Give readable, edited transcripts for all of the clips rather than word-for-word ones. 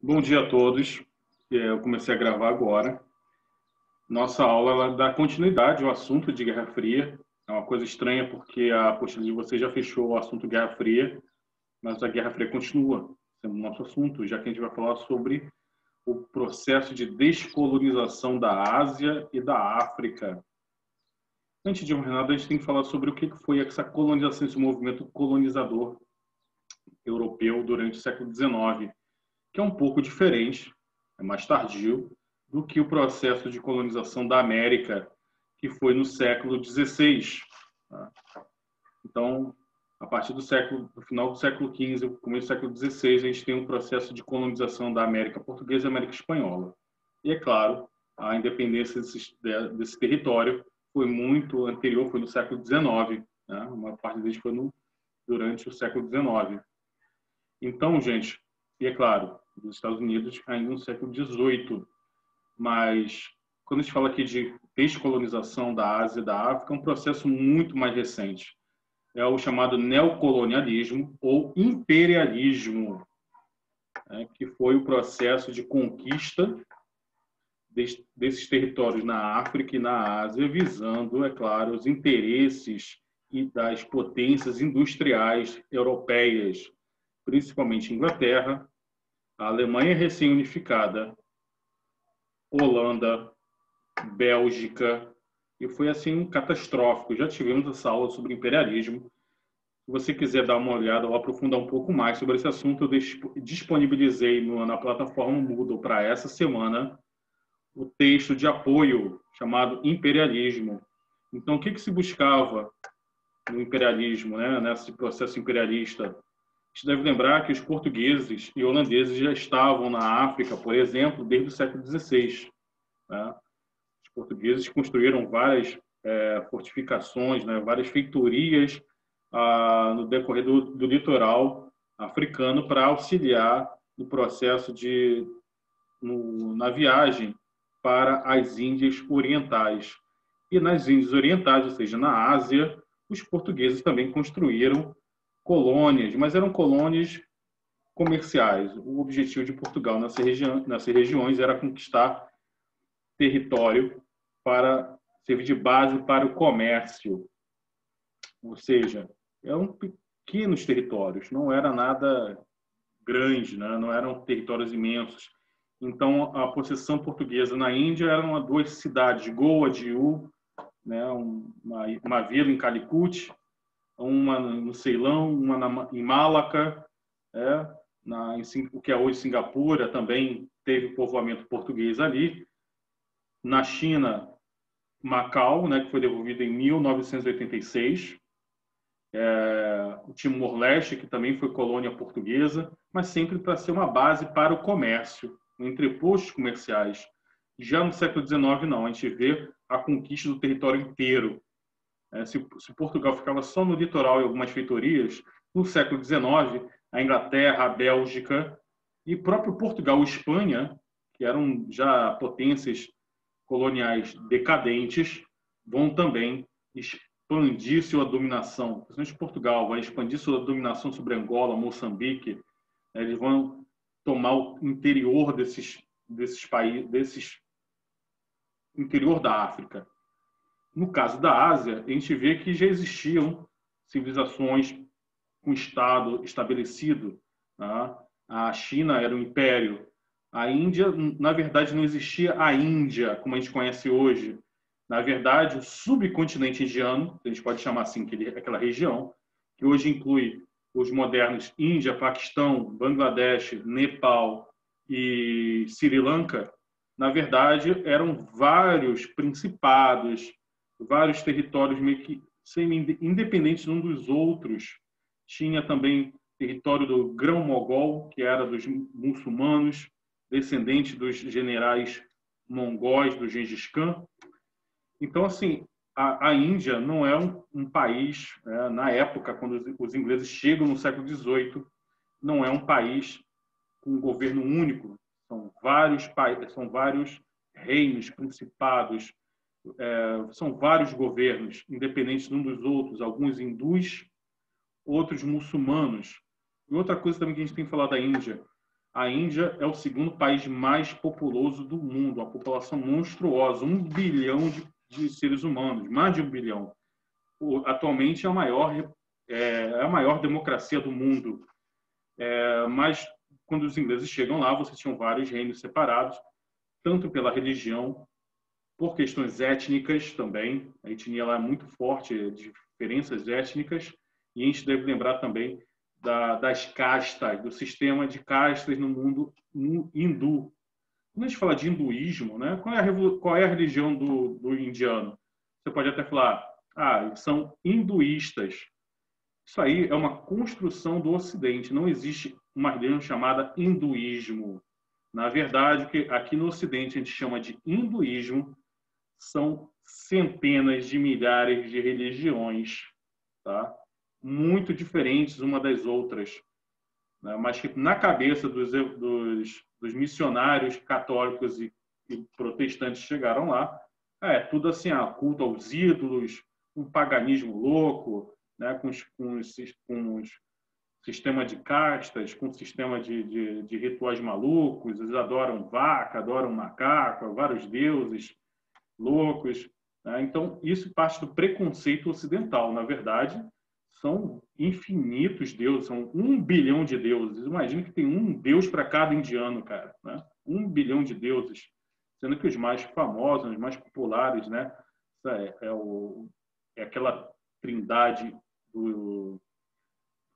Bom dia a todos. Eu comecei a gravar agora. Nossa aula ela dá continuidade ao assunto de Guerra Fria. É uma coisa estranha porque a apostila de vocês já fechou o assunto Guerra Fria, mas a Guerra Fria continua sendo o nosso assunto, já que a gente vai falar sobre o processo de descolonização da Ásia e da África. Antes de mais nada, a gente tem que falar sobre o que foi essa colonização, esse movimento colonizador europeu durante o século XIX, que é um pouco diferente, é mais tardio, do que o processo de colonização da América, que foi no século XVI. Então, a partir do final do século XV, começo do século XVI, a gente tem um processo de colonização da América Portuguesa e América Espanhola. E, é claro, a independência desse território foi muito anterior, foi no século XIX. Né? Uma parte deles foi durante o século XIX. Então, gente, e é claro, dos Estados Unidos ainda no século XVIII, mas quando a gente fala aqui de descolonização da Ásia e da África, é um processo muito mais recente. É o chamado neocolonialismo ou imperialismo, né, que foi o processo de conquista desses territórios na África e na Ásia, visando, é claro, os interesses e das potências industriais europeias, principalmente Inglaterra, a Alemanha recém-unificada, Holanda, Bélgica, e foi assim catastrófico. Já tivemos essa aula sobre imperialismo. Se você quiser dar uma olhada ou aprofundar um pouco mais sobre esse assunto, eu disponibilizei na plataforma Moodle para essa semana o texto de apoio chamado Imperialismo. Então, o que se buscava no imperialismo, né, nesse processo imperialista? A gente deve lembrar que os portugueses e holandeses já estavam na África, por exemplo, desde o século XVI. Né? Os portugueses construíram várias fortificações, né, várias feitorias no decorrer do litoral africano para auxiliar no processo na viagem para as Índias Orientais. E nas Índias Orientais, ou seja, na Ásia, os portugueses também construíram colônias, mas eram colônias comerciais. O objetivo de Portugal nessas regiões era conquistar território para servir de base para o comércio. Ou seja, eram pequenos territórios, não era nada grande, né? Não eram territórios imensos. Então, a possessão portuguesa na Índia eram duas cidades, Goa, Diu, né? uma vila em Calicut, uma no Ceilão, uma em Malaca, o que é hoje Singapura, também teve povoamento português ali. Na China, Macau, né, que foi devolvido em 1986. O Timor-Leste, que também foi colônia portuguesa, mas sempre para ser uma base para o comércio, entrepostos comerciais. Já no século XIX, não, a gente vê a conquista do território inteiro. Se Portugal ficava só no litoral e algumas feitorias, no século XIX, a Inglaterra, a Bélgica e próprio Portugal e Espanha, que eram já potências coloniais decadentes, vão também expandir sua dominação. Principalmente Portugal vai expandir sua dominação sobre Angola, Moçambique. Eles vão tomar o interior desses países, interior da África. No caso da Ásia, a gente vê que já existiam civilizações com Estado estabelecido. Tá? A China era um império. A Índia, na verdade, não existia a Índia, como a gente conhece hoje. Na verdade, o subcontinente indiano, a gente pode chamar assim aquela região, que hoje inclui os modernos Índia, Paquistão, Bangladesh, Nepal e Sri Lanka, na verdade, eram vários principados, vários territórios meio que independentes uns dos outros. Tinha também território do Grão-Mogol, que era dos muçulmanos, descendente dos generais mongóis do Gengis Khan. Então, assim, a Índia não é um país, na época, quando os ingleses chegam no século XVIII, não é um país com um governo único. São vários reinos, principados, são vários governos, independentes uns dos outros, alguns hindus, outros muçulmanos. E outra coisa também que a gente tem que falar da Índia, A Índia é o segundo país mais populoso do mundo, uma população monstruosa, 1 bilhão de seres humanos, mais de 1 bilhão. Atualmente é a maior democracia do mundo. Mas quando os ingleses chegam lá, você tinha vários reinos separados, tanto pela religião, por questões étnicas também. A etnia lá é muito forte, diferenças étnicas, e a gente deve lembrar também das castas, do sistema de castas no mundo hindu. Quando a gente fala de hinduísmo, né, qual é a religião do indiano? Você pode até falar, são hinduístas. Isso aí é uma construção do Ocidente. Não existe uma religião chamada hinduísmo. Na verdade, o que aqui no Ocidente a gente chama de hinduísmo são centenas de milhares de religiões, tá? Muito diferentes uma das outras, né? Mas que na cabeça dos missionários católicos e protestantes chegaram lá, tudo assim, culto aos ídolos, um paganismo louco, né? com os sistema de castas, com sistema de rituais malucos, eles adoram vaca, adoram macaco, vários deuses loucos, né? Então, isso parte do preconceito ocidental. Na verdade, são infinitos deuses, são 1 bilhão de deuses. Imagina que tem um deus para cada indiano, cara, né? 1 bilhão de deuses, sendo que os mais famosos, os mais populares, né? É aquela trindade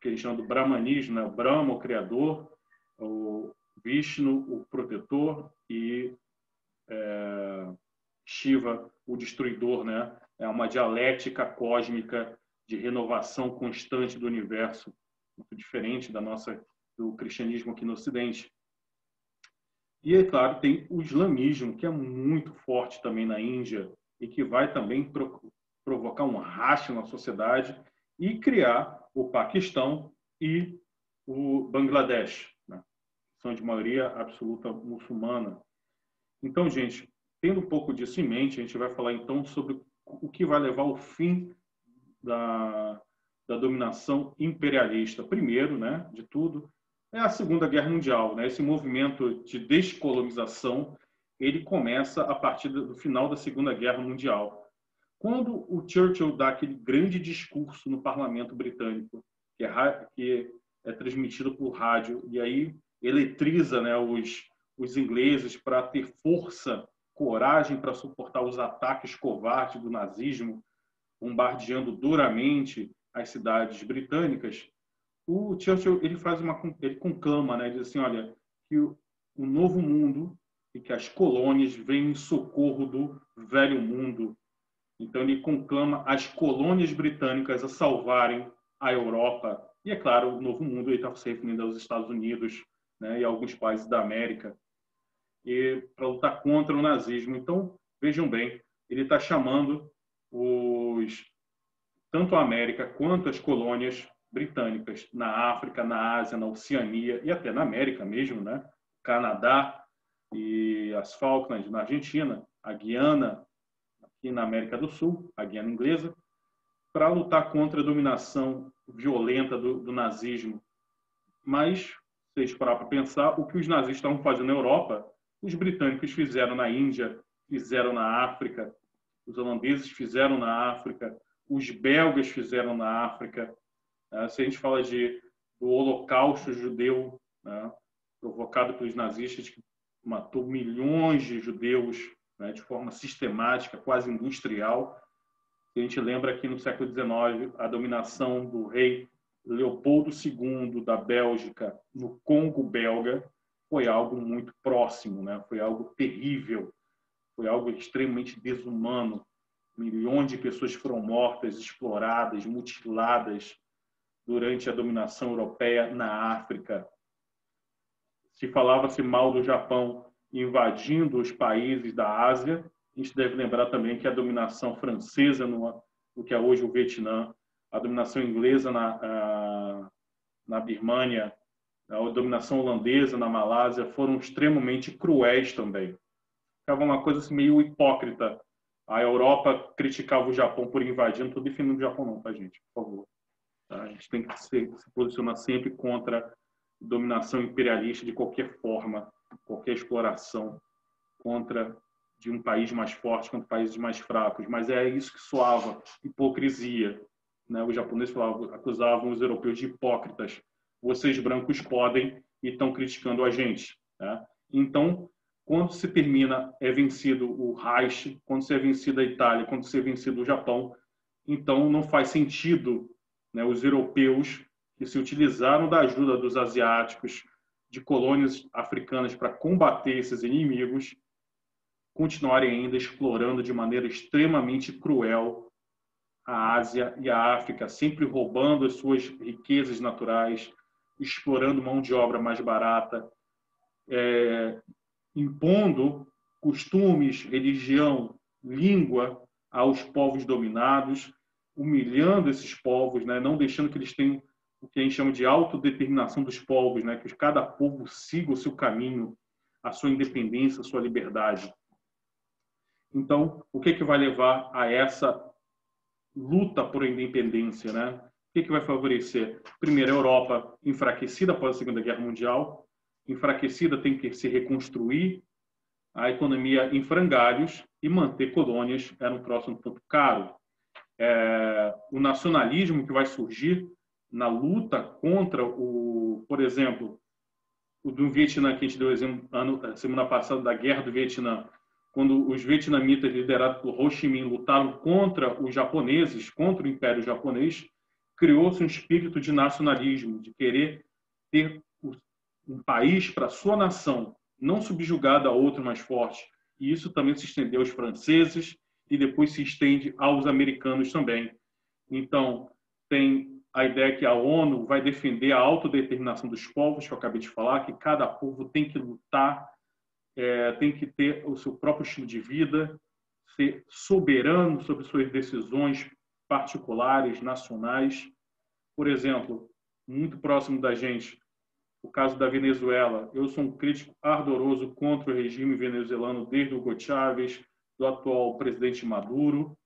que eles chamam do brahmanismo, né? O Brahma, o criador, o Vishnu, o protetor, e Shiva, o destruidor, né? É uma dialética cósmica de renovação constante do universo, muito diferente do cristianismo aqui no Ocidente. E, é claro, tem o islamismo, que é muito forte também na Índia e que vai também provocar um racha na sociedade e criar o Paquistão e o Bangladesh, né? São de maioria absoluta muçulmana. Então, gente, tendo um pouco disso em mente, a gente vai falar então sobre o que vai levar ao fim da dominação imperialista. Primeiro, né, de tudo, é a Segunda Guerra Mundial, né? Esse movimento de descolonização, ele começa a partir do final da Segunda Guerra Mundial. Quando o Churchill dá aquele grande discurso no parlamento britânico, que é transmitido por rádio, e aí eletriza, né, os ingleses para ter força, coragem para suportar os ataques covardes do nazismo, bombardeando duramente as cidades britânicas, o Churchill ele conclama, né, diz assim, olha, que o novo mundo e que as colônias vêm em socorro do velho mundo. Então ele conclama as colônias britânicas a salvarem a Europa. E é claro, o novo mundo está se referindo aos Estados Unidos, né, e a alguns países da América, para lutar contra o nazismo. Então, vejam bem, ele está chamando tanto a América quanto as colônias britânicas na África, na Ásia, na Oceania e até na América mesmo, né? Canadá e as Falklands na Argentina, a Guiana aqui na América do Sul, a Guiana inglesa, para lutar contra a dominação violenta do nazismo. Mas, se vocês parar para pensar, o que os nazistas estavam fazendo na Europa, os britânicos fizeram na Índia, fizeram na África, os holandeses fizeram na África, os belgas fizeram na África. Se a gente fala do Holocausto judeu, né, provocado pelos nazistas, que matou milhões de judeus, né, de forma sistemática, quase industrial. A gente lembra que no século XIX, a dominação do rei Leopoldo II da Bélgica no Congo belga foi algo muito próximo, né? Foi algo terrível, foi algo extremamente desumano. Milhões de pessoas foram mortas, exploradas, mutiladas durante a dominação europeia na África. Se falava-se mal do Japão invadindo os países da Ásia, a gente deve lembrar também que a dominação francesa no que é hoje o Vietnã, a dominação inglesa na Birmânia, a dominação holandesa na Malásia foram extremamente cruéis também. Ficava uma coisa assim, meio hipócrita. A Europa criticava o Japão por invadir. Não estou defendendo o Japão não, tá, gente? Por favor. Tá? A gente tem que se posicionar sempre contra dominação imperialista de qualquer forma, qualquer exploração de um país mais forte contra países mais fracos. Mas é isso que soava hipocrisia, né? Os japoneses acusavam os europeus de hipócritas. Vocês brancos podem e estão criticando a gente, né? Então, quando se termina, é vencido o Reich, quando se é vencido a Itália, quando se é vencido o Japão, então não faz sentido, né, os europeus que se utilizaram da ajuda dos asiáticos, de colônias africanas para combater esses inimigos, continuarem ainda explorando de maneira extremamente cruel a Ásia e a África, sempre roubando as suas riquezas naturais, explorando mão de obra mais barata, impondo costumes, religião, língua aos povos dominados, humilhando esses povos, né? Não deixando que eles tenham o que a gente chama de autodeterminação dos povos, né? Que cada povo siga o seu caminho, a sua independência, a sua liberdade. Então, o que vai levar a essa luta por independência, né? O que vai favorecer? Primeiro, a Europa enfraquecida após a Segunda Guerra Mundial, enfraquecida, tem que se reconstruir, a economia em frangalhos, e manter colônias era um próximo ponto caro. O nacionalismo que vai surgir na luta contra por exemplo, o do Vietnã, que a gente deu exemplo semana passada da Guerra do Vietnã, quando os vietnamitas liderados por Ho Chi Minh lutaram contra os japoneses, contra o Império Japonês, criou-se um espírito de nacionalismo, de querer ter um país para sua nação, não subjugado a outro mais forte. E isso também se estendeu aos franceses e depois se estende aos americanos também. Então, tem a ideia que a ONU vai defender a autodeterminação dos povos, que eu acabei de falar, que cada povo tem que lutar, tem que ter o seu próprio estilo de vida, ser soberano sobre suas decisões particulares, nacionais. Por exemplo, muito próximo da gente, o caso da Venezuela. Eu sou um crítico ardoroso contra o regime venezuelano desde o Hugo Chávez, do atual presidente Maduro,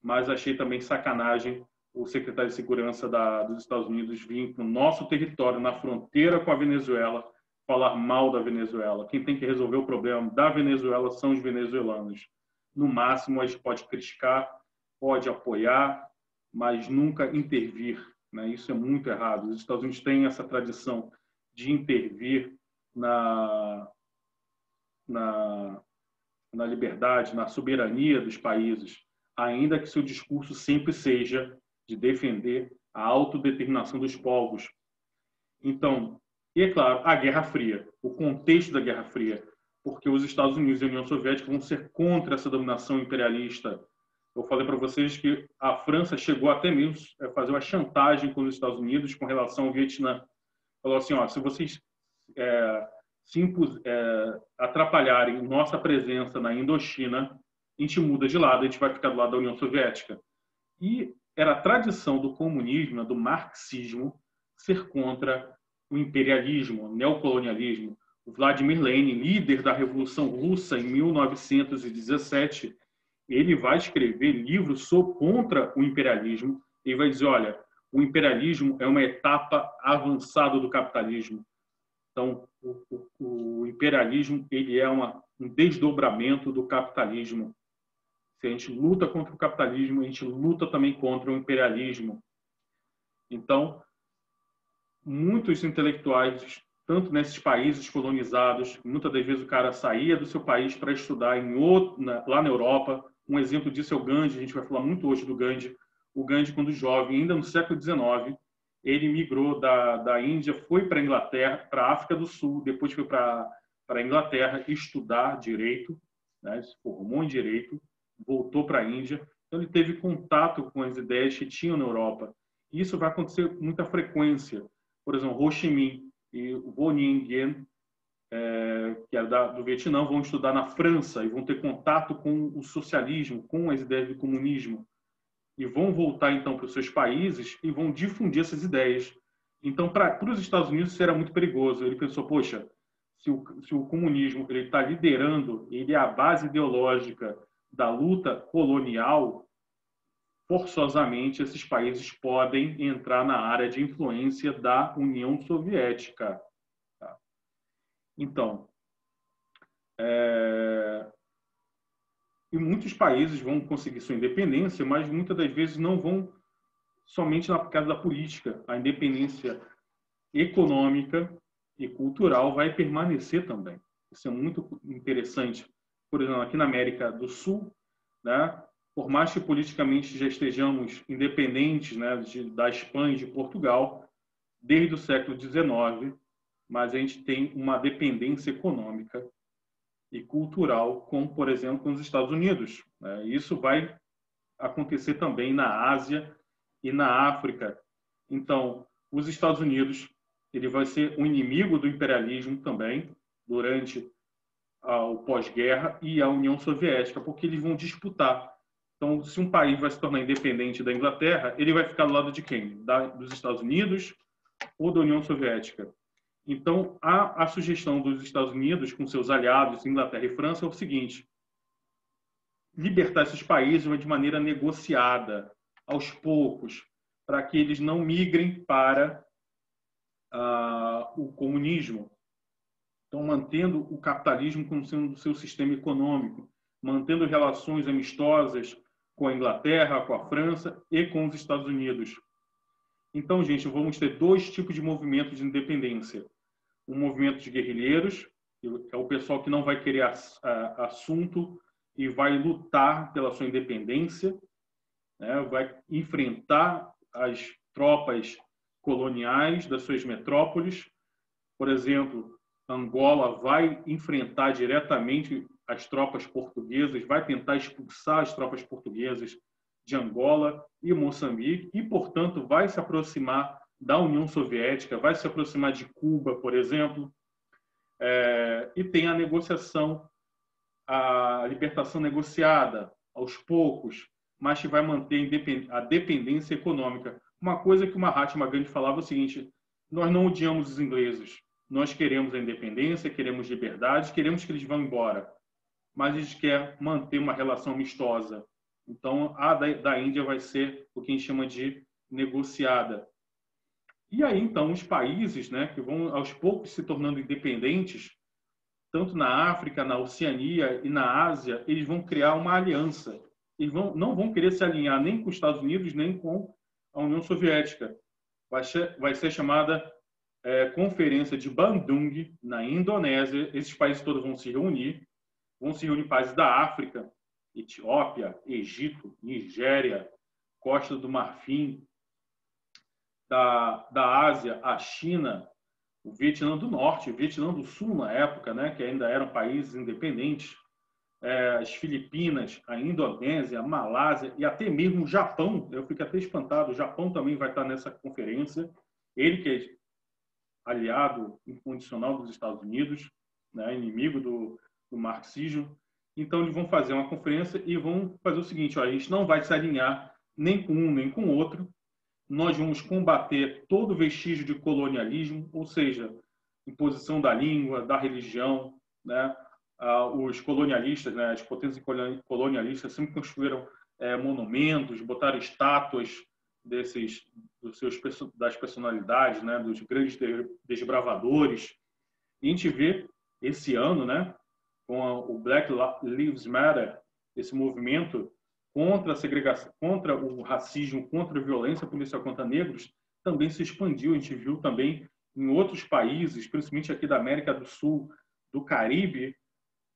mas achei também sacanagem o secretário de Segurança dos Estados Unidos vir para o nosso território, na fronteira com a Venezuela, falar mal da Venezuela. Quem tem que resolver o problema da Venezuela são os venezuelanos. No máximo, a gente pode criticar, pode apoiar, mas nunca intervir, né? Isso é muito errado. Os Estados Unidos têm essa tradição de intervir na liberdade, na soberania dos países, ainda que seu discurso sempre seja de defender a autodeterminação dos povos. Então, e é claro, a Guerra Fria, o contexto da Guerra Fria, porque os Estados Unidos e a União Soviética vão ser contra essa dominação imperialista. Eu falei para vocês que a França chegou até mesmo a fazer uma chantagem com os Estados Unidos com relação ao Vietnã. Falou assim, se vocês atrapalharem nossa presença na Indochina, a gente muda de lado, a gente vai ficar do lado da União Soviética. E era a tradição do comunismo, do marxismo, ser contra o imperialismo, o neocolonialismo. O Vladimir Lenin, líder da Revolução Russa em 1917, ele vai escrever livros contra o imperialismo. Ele vai dizer, olha, o imperialismo é uma etapa avançada do capitalismo. Então, o imperialismo ele é um desdobramento do capitalismo. Se a gente luta contra o capitalismo, a gente luta também contra o imperialismo. Então, muitos intelectuais, tanto nesses países colonizados, muitas das vezes o cara saía do seu país para estudar lá na Europa. Um exemplo disso é o Gandhi, a gente vai falar muito hoje do Gandhi. O Gandhi, quando jovem, ainda no século XIX, ele migrou da Índia, foi para a Inglaterra, para a África do Sul, depois foi para a Inglaterra estudar direito, né? Se formou em direito, voltou para a Índia. Então, ele teve contato com as ideias que tinham na Europa. E isso vai acontecer com muita frequência. Por exemplo, Ho Chi Minh e Vo Nguyen, que era do Vietnã, vão estudar na França e vão ter contato com o socialismo, com as ideias do comunismo. E vão voltar, então, para os seus países e vão difundir essas ideias. Então, para os Estados Unidos, isso era muito perigoso. Ele pensou, poxa, se o comunismo está liderando, ele é a base ideológica da luta colonial, forçosamente esses países podem entrar na área de influência da União Soviética. Tá? Então, e muitos países vão conseguir sua independência, mas muitas das vezes não vão somente na casa da política. A independência econômica e cultural vai permanecer também. Isso é muito interessante. Por exemplo, aqui na América do Sul, né, por mais que politicamente já estejamos independentes, né, da Espanha e de Portugal, desde o século XIX, mas a gente tem uma dependência econômica e cultural, como, por exemplo, com os Estados Unidos. Né? Isso vai acontecer também na Ásia e na África. Então, os Estados Unidos ele vai ser um inimigo do imperialismo também, durante o pós-guerra, e a União Soviética, porque eles vão disputar. Então, se um país vai se tornar independente da Inglaterra, ele vai ficar do lado de quem? Dos Estados Unidos ou da União Soviética? Então, a sugestão dos Estados Unidos, com seus aliados, Inglaterra e França, é o seguinte: libertar esses países de maneira negociada, aos poucos, para que eles não migrem para o comunismo. Então, mantendo o capitalismo como sendo o seu sistema econômico, mantendo relações amistosas com a Inglaterra, com a França e com os Estados Unidos. Então, gente, vamos ter dois tipos de movimentos de independência. Um movimento de guerrilheiros, que é o pessoal que não vai querer assunto e vai lutar pela sua independência, né? Vai enfrentar as tropas coloniais das suas metrópoles. Por exemplo, Angola vai enfrentar diretamente as tropas portuguesas, vai tentar expulsar as tropas portuguesas de Angola e Moçambique e, portanto, vai se aproximar da União Soviética, vai se aproximar de Cuba, por exemplo, e tem a negociação, a libertação negociada aos poucos, mas que vai manter a dependência econômica. Uma coisa que o Mahatma Gandhi falava é o seguinte: nós não odiamos os ingleses, nós queremos a independência, queremos liberdade, queremos que eles vão embora, mas a gente quer manter uma relação amistosa. Então, a da Índia vai ser o que a gente chama de negociada. E aí, então, os países, né, que vão aos poucos se tornando independentes, tanto na África, na Oceania e na Ásia, eles vão criar uma aliança. Eles não vão querer se alinhar nem com os Estados Unidos, nem com a União Soviética. Vai ser chamada Conferência de Bandung, na Indonésia. Esses países todos vão se reunir países da África, Etiópia, Egito, Nigéria, Costa do Marfim, da Ásia, a China, o Vietnã do Norte, o Vietnã do Sul na época, né, que ainda eram países independentes, as Filipinas, a Indonésia, a Malásia e até mesmo o Japão. Eu fico até espantado, o Japão também vai estar nessa conferência. Ele que é aliado incondicional dos Estados Unidos, né, inimigo do marxismo. Então, eles vão fazer uma conferência e vão fazer o seguinte: ó, a gente não vai se alinhar nem com um nem com o outro. Nós vamos combater todo vestígio de colonialismo, ou seja, imposição da língua, da religião, né? Os colonialistas, né, as potências colonialistas sempre construíram monumentos, botaram estátuas das personalidades, né, dos grandes desbravadores. E a gente vê esse ano, né, com o Black Lives Matter, esse movimento contra a segregação, contra o racismo, contra a violência policial contra negros, também se expandiu. A gente viu também em outros países, principalmente aqui da América do Sul, do Caribe,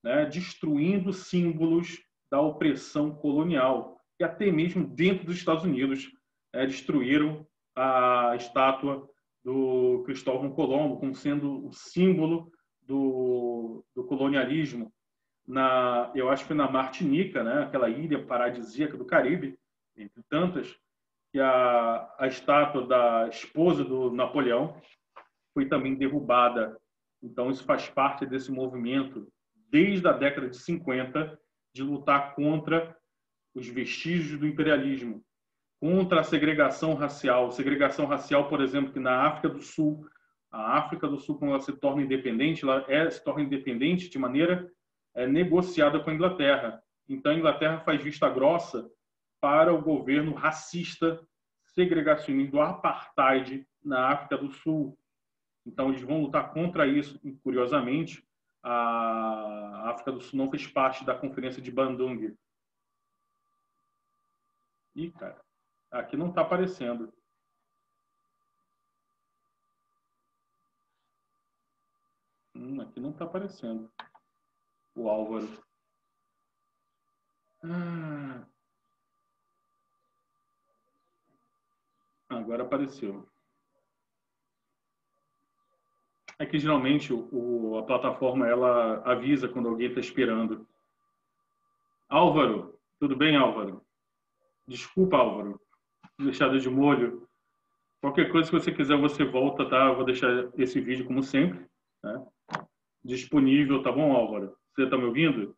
né, destruindo símbolos da opressão colonial. E até mesmo dentro dos Estados Unidos, destruíram a estátua do Cristóvão Colombo como sendo o símbolo do colonialismo. Eu acho que foi na Martinica, né, aquela ilha paradisíaca do Caribe, entre tantas, que a estátua da esposa do Napoleão foi também derrubada. Então, isso faz parte desse movimento, desde a década de 50, de lutar contra os vestígios do imperialismo, contra a segregação racial. Segregação racial, por exemplo, que na África do Sul, a África do Sul, quando ela se torna independente, ela se torna independente de maneira negociada com a Inglaterra. Então, a Inglaterra faz vista grossa para o governo racista, segregacionista, do apartheid na África do Sul. Então, eles vão lutar contra isso. E, curiosamente, a África do Sul não fez parte da Conferência de Bandung. Ih, cara, aqui não está aparecendo. Aqui não está aparecendo. O Álvaro. Agora apareceu. É que geralmente a plataforma ela avisa quando alguém está esperando. Álvaro, tudo bem, Álvaro? Desculpa, Álvaro, deixado de molho. Qualquer coisa que você quiser, você volta, tá? Eu vou deixar esse vídeo, como sempre, né, disponível, tá bom, Álvaro? Você está me ouvindo?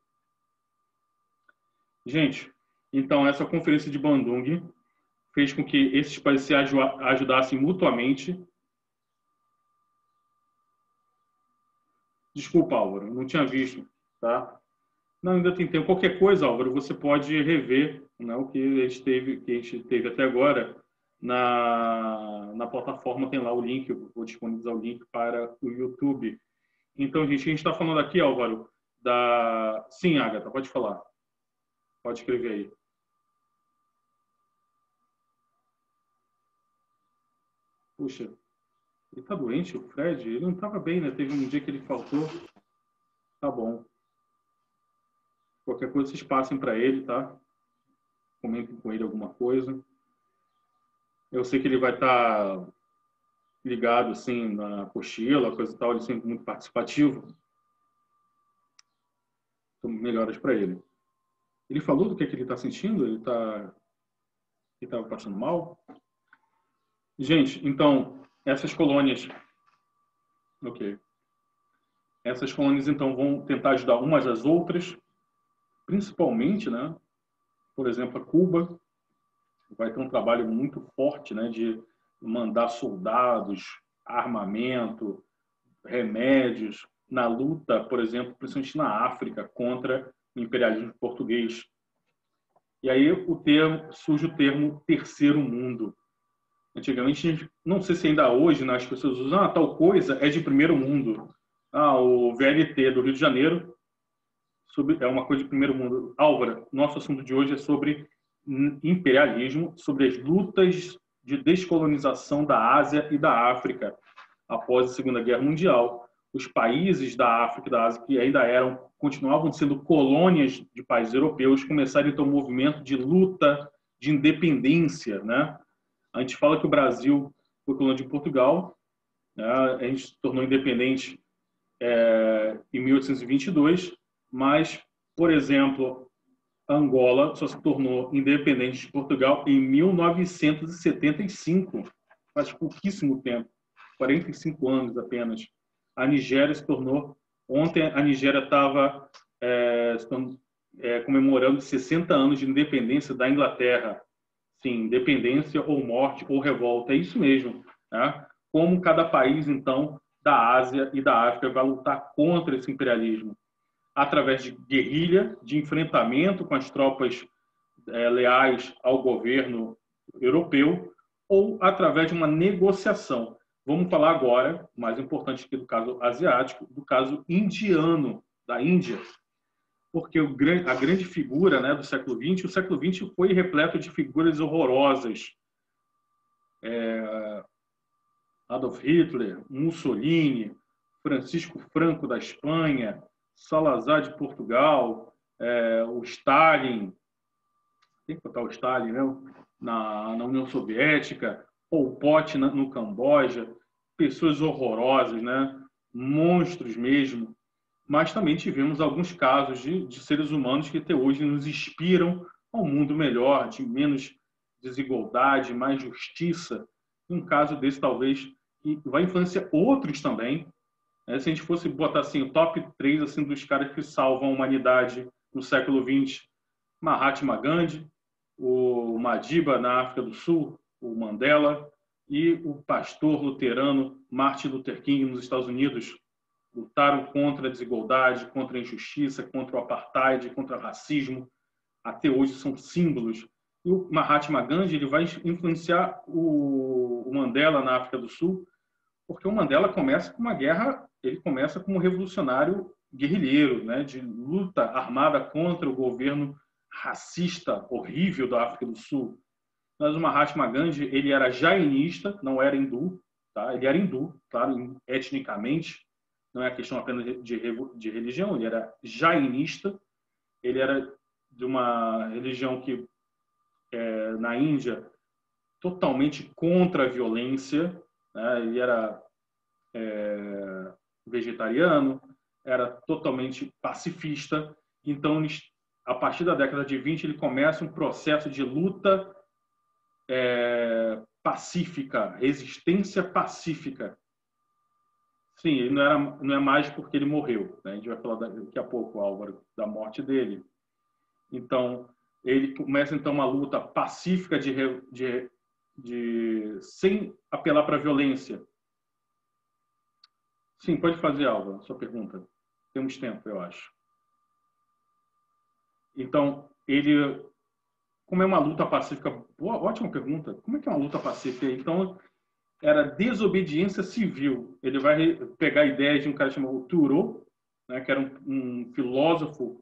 Gente, então essa conferência de Bandung fez com que esses países se ajudassem mutuamente. Desculpa, Álvaro, não tinha visto, tá? Não, ainda tem tempo. Qualquer coisa, Álvaro, você pode rever, né, o que a gente teve até agora na plataforma. Tem lá o link, eu vou disponibilizar o link para o YouTube. Então, gente, a gente está falando aqui, Álvaro, da... Sim, Agatha, pode falar. Pode escrever aí. Puxa, ele está doente, o Fred? Ele não estava bem, né? Teve um dia que ele faltou. Tá bom. Qualquer coisa, vocês passem para ele, tá? Comentem com ele alguma coisa. Eu sei que ele vai estar ligado, assim, na apostila, coisa e tal. Ele é sempre muito participativo. Então, melhoras para ele. Ele falou do que ele está sentindo? Ele estava passando mal? Gente, então, essas colônias... Ok. Essas colônias, então, vão tentar ajudar umas às outras, principalmente, né? Por exemplo, a Cuba vai ter um trabalho muito forte, né, de mandar soldados, armamento, remédios na luta, por exemplo, principalmente na África, contra o imperialismo português. E aí surge o termo terceiro mundo. Antigamente, não sei se ainda hoje, né, as pessoas usam tal coisa é de primeiro mundo. O VLT do Rio de Janeiro é uma coisa de primeiro mundo. Álvaro, nosso assunto de hoje é sobre imperialismo, sobre as lutas de descolonização da Ásia e da África após a Segunda Guerra Mundial. Os países da África e da Ásia que ainda continuavam sendo colônias de países europeus, começaram então um movimento de luta de independência, né? A gente fala que o Brasil foi colônia de Portugal, né? A gente se tornou independente em 1822, mas, por exemplo, Angola só se tornou independente de Portugal em 1975, faz pouquíssimo tempo, 45 anos apenas. A Nigéria se tornou... Ontem a Nigéria estava comemorando 60 anos de independência da Inglaterra. Sim, independência ou morte ou revolta, é isso mesmo, né? Como cada país, então, da Ásia e da África vai lutar contra esse imperialismo através de guerrilha, de enfrentamento com as tropas leais ao governo europeu, ou através de uma negociação. Vamos falar agora, mais importante que do caso asiático, do caso indiano, da Índia, porque a grande figura, né, do século XX, o século XX foi repleto de figuras horrorosas. Adolf Hitler, Mussolini, Francisco Franco da Espanha, Salazar de Portugal, o Stalin, tem que botar o Stalin, né? na União Soviética, Pol Pot no Camboja, pessoas horrorosas, né? Monstros mesmo. Mas também tivemos alguns casos de seres humanos que até hoje nos inspiram a um mundo melhor, de menos desigualdade, mais justiça. Um caso desse, talvez, que vai influenciar outros também. Se a gente fosse botar assim, o top 3 assim, dos caras que salvam a humanidade no século XX, Mahatma Gandhi, o Madiba na África do Sul, o Mandela, e o pastor luterano Martin Luther King nos Estados Unidos, lutaram contra a desigualdade, contra a injustiça, contra o apartheid, contra o racismo. Até hoje são símbolos E o Mahatma Gandhi ele vai influenciar o Mandela na África do Sul, porque o Mandela começa com uma guerra, ele começa como revolucionário guerrilheiro, né, de luta armada contra o governo racista horrível da África do Sul. Mas o Mahatma Gandhi ele era jainista, não era hindu, tá? Ele era hindu, claro, etnicamente, não é questão apenas de religião, ele era jainista, ele era de uma religião que na Índia totalmente contra a violência, né? Ele era vegetariano, era totalmente pacifista. Então, a partir da década de 20, ele começa um processo de luta pacífica, resistência pacífica. Sim, ele não é mais porque ele morreu, né? A gente vai falar daqui a pouco, Álvaro, da morte dele. Então, ele começa então uma luta pacífica sem apelar para a violência. Sim, pode fazer, Álvaro, sua pergunta. Temos tempo, eu acho. Então, como é uma luta pacífica? Boa, ótima pergunta. Como é que é uma luta pacífica? Então, era desobediência civil. Ele vai pegar ideias de um cara chamado Thoreau, né, que era um filósofo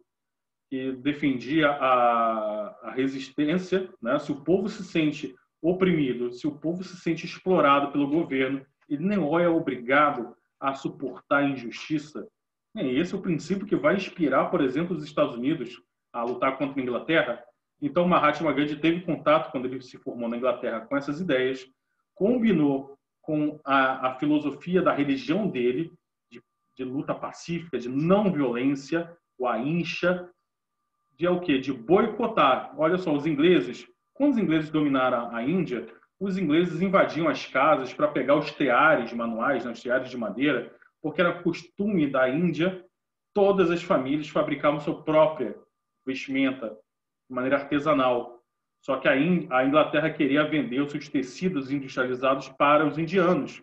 que defendia a resistência, né? Se o povo se sente oprimido, se o povo se sente explorado pelo governo, ele não é obrigado a suportar a injustiça. Esse é o princípio que vai inspirar, por exemplo, os Estados Unidos a lutar contra a Inglaterra. Então, Mahatma Gandhi teve contato, quando ele se formou na Inglaterra, com essas ideias, combinou com a filosofia da religião dele, de luta pacífica, de não violência, o Ahimsa, de o quê? De boicotar. Olha só, os ingleses, quando os ingleses dominaram a Índia, os ingleses invadiam as casas para pegar os teares manuais, né, os teares de madeira, porque era costume da Índia, todas as famílias fabricavam sua própria vestimenta de maneira artesanal. Só que a Inglaterra queria vender os seus tecidos industrializados para os indianos,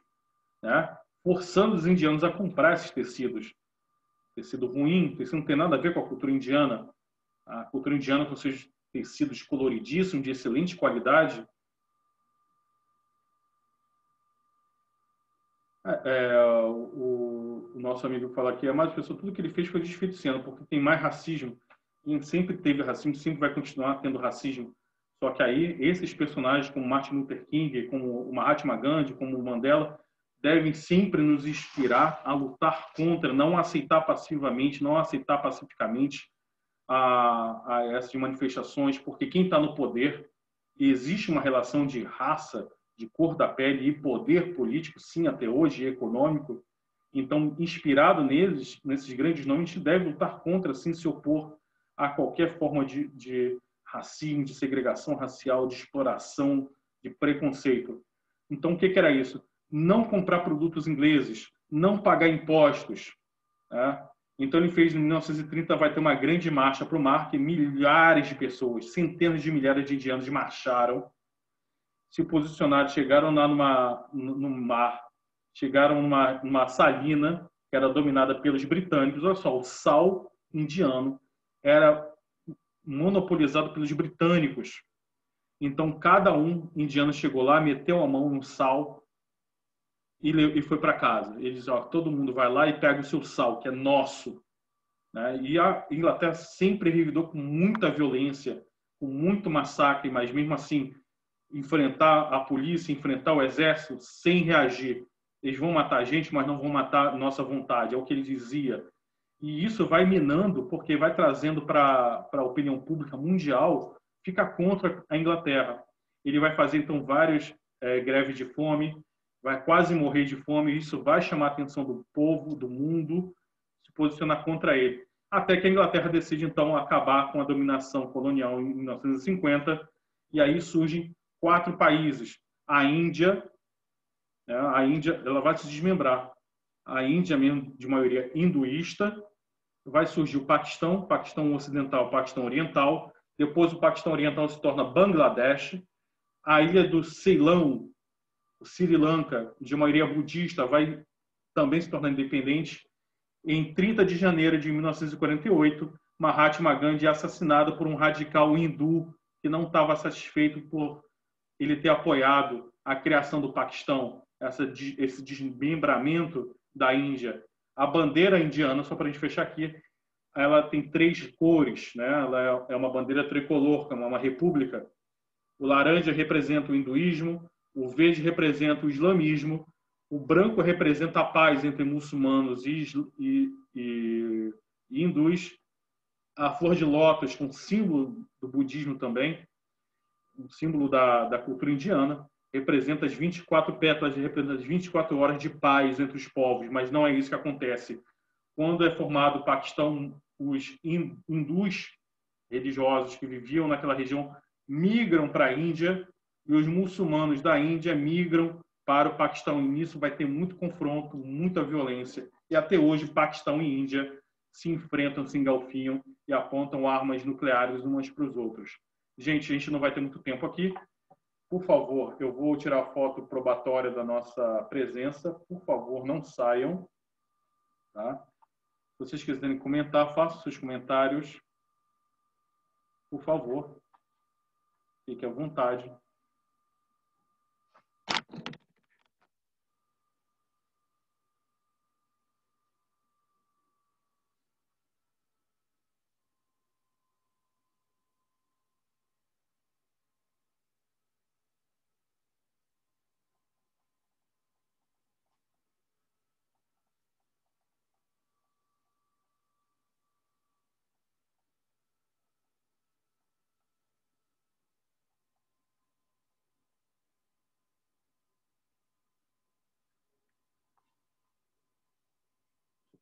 né? Forçando os indianos a comprar esses tecidos. Tecido ruim, tecido não tem nada a ver com a cultura indiana. A cultura indiana com seus tecidos coloridíssimos, de excelente qualidade. O nosso amigo fala aqui, mas pessoa, tudo que ele fez foi desfeito de cena, porque tem mais racismo. E sempre teve racismo, sempre vai continuar tendo racismo. Só que aí, esses personagens, como Martin Luther King, como o Mahatma Gandhi, como o Mandela, devem sempre nos inspirar a lutar contra, não aceitar passivamente, não aceitar pacificamente a essas manifestações, porque quem está no poder, e existe uma relação de raça, de cor da pele e poder político, sim, até hoje, e econômico. Então, inspirado nesses grandes nomes, a gente deve lutar contra, sim, se opor a qualquer forma de racismo, de segregação racial, de exploração, de preconceito. Então, o que era isso? Não comprar produtos ingleses, não pagar impostos. Né? Então, ele fez, em 1930, vai ter uma grande marcha para o mar, que milhares de pessoas, centenas de milhares de indianos marcharam, se posicionaram, chegaram lá no mar, chegaram numa salina que era dominada pelos britânicos. Olha só, o sal indiano era monopolizado pelos britânicos. Então, cada indiano chegou lá, meteu a mão no sal e foi para casa. Eles dizem, ó, todo mundo vai lá e pega o seu sal, que é nosso. Né? E a Inglaterra sempre revidou com muita violência, com muito massacre, mas mesmo assim, enfrentar a polícia, enfrentar o exército sem reagir. Eles vão matar a gente, mas não vão matar nossa vontade, é o que ele dizia. E isso vai minando, porque vai trazendo para a opinião pública mundial, fica contra a Inglaterra. Ele vai fazer, então, várias greves de fome, vai quase morrer de fome, e isso vai chamar a atenção do povo, do mundo, se posicionar contra ele. Até que a Inglaterra decide, então, acabar com a dominação colonial em 1950, e aí surgem 4 países. A Índia ela vai se desmembrar. A Índia, mesmo de maioria hinduísta, vai surgir o Paquistão Ocidental, Paquistão Oriental. Depois o Paquistão Oriental se torna Bangladesh. A ilha do Ceilão, o Sri Lanka, de maioria budista, vai também se tornar independente. Em 30 de janeiro de 1948, Mahatma Gandhi é assassinado por um radical hindu que não estava satisfeito por ele ter apoiado a criação do Paquistão, esse desmembramento da Índia. A bandeira indiana, só para a gente fechar aqui, ela tem 3 cores, né? Ela é uma bandeira tricolor, como é uma república. O laranja representa o hinduísmo, o verde representa o islamismo, o branco representa a paz entre muçulmanos e hindus, a flor de lótus, com símbolo do budismo também, um símbolo da cultura indiana, representa as 24 pétalas, representa as 24 horas de paz entre os povos, mas não é isso que acontece. Quando é formado o Paquistão, os hindus religiosos que viviam naquela região migram para a Índia e os muçulmanos da Índia migram para o Paquistão. E nisso vai ter muito confronto, muita violência. E até hoje, Paquistão e Índia se enfrentam, se engalfinham e apontam armas nucleares umas para os outros. Gente, a gente não vai ter muito tempo aqui. Por favor, eu vou tirar a foto probatória da nossa presença. Por favor, não saiam. Tá? Se vocês quiserem comentar, façam seus comentários. Por favor, fique à vontade.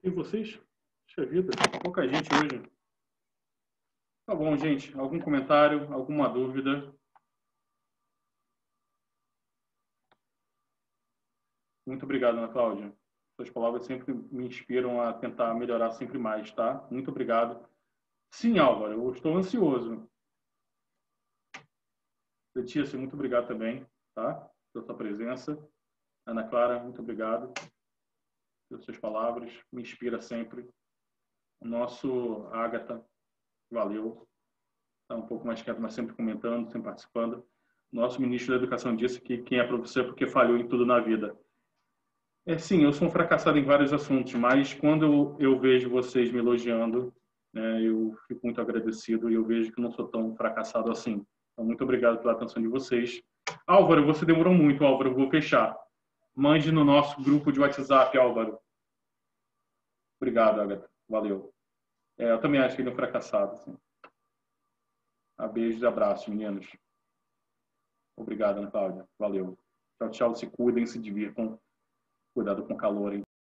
E vocês? Puxa vida, pouca gente hoje. Tá bom, gente. Algum comentário? Alguma dúvida? Muito obrigado, Ana Cláudia. Suas palavras sempre me inspiram a tentar melhorar sempre mais, tá? Muito obrigado. Sim, Álvaro, eu estou ansioso. Letícia, muito obrigado também, tá? Pela sua presença. Ana Clara, muito obrigado pelas suas palavras. Me inspira sempre. O nosso Ágata, valeu. Está um pouco mais quieto, mas sempre comentando, sempre participando. Nosso ministro da Educação disse que quem é professor é porque falhou em tudo na vida. Sim, eu sou um fracassado em vários assuntos, mas quando eu vejo vocês me elogiando, né, eu fico muito agradecido e eu vejo que não sou tão fracassado assim. Então, muito obrigado pela atenção de vocês. Álvaro, você demorou muito, Álvaro, eu vou fechar. Mande no nosso grupo de WhatsApp, Álvaro. Obrigado, Agatha. Valeu. Eu também acho que ele é um fracassado. Assim. Beijos e abraços, meninos. Obrigado, Ana Cláudia. Valeu. Tchau, tchau. Se cuidem, se divirtam. Cuidado com o calor, hein?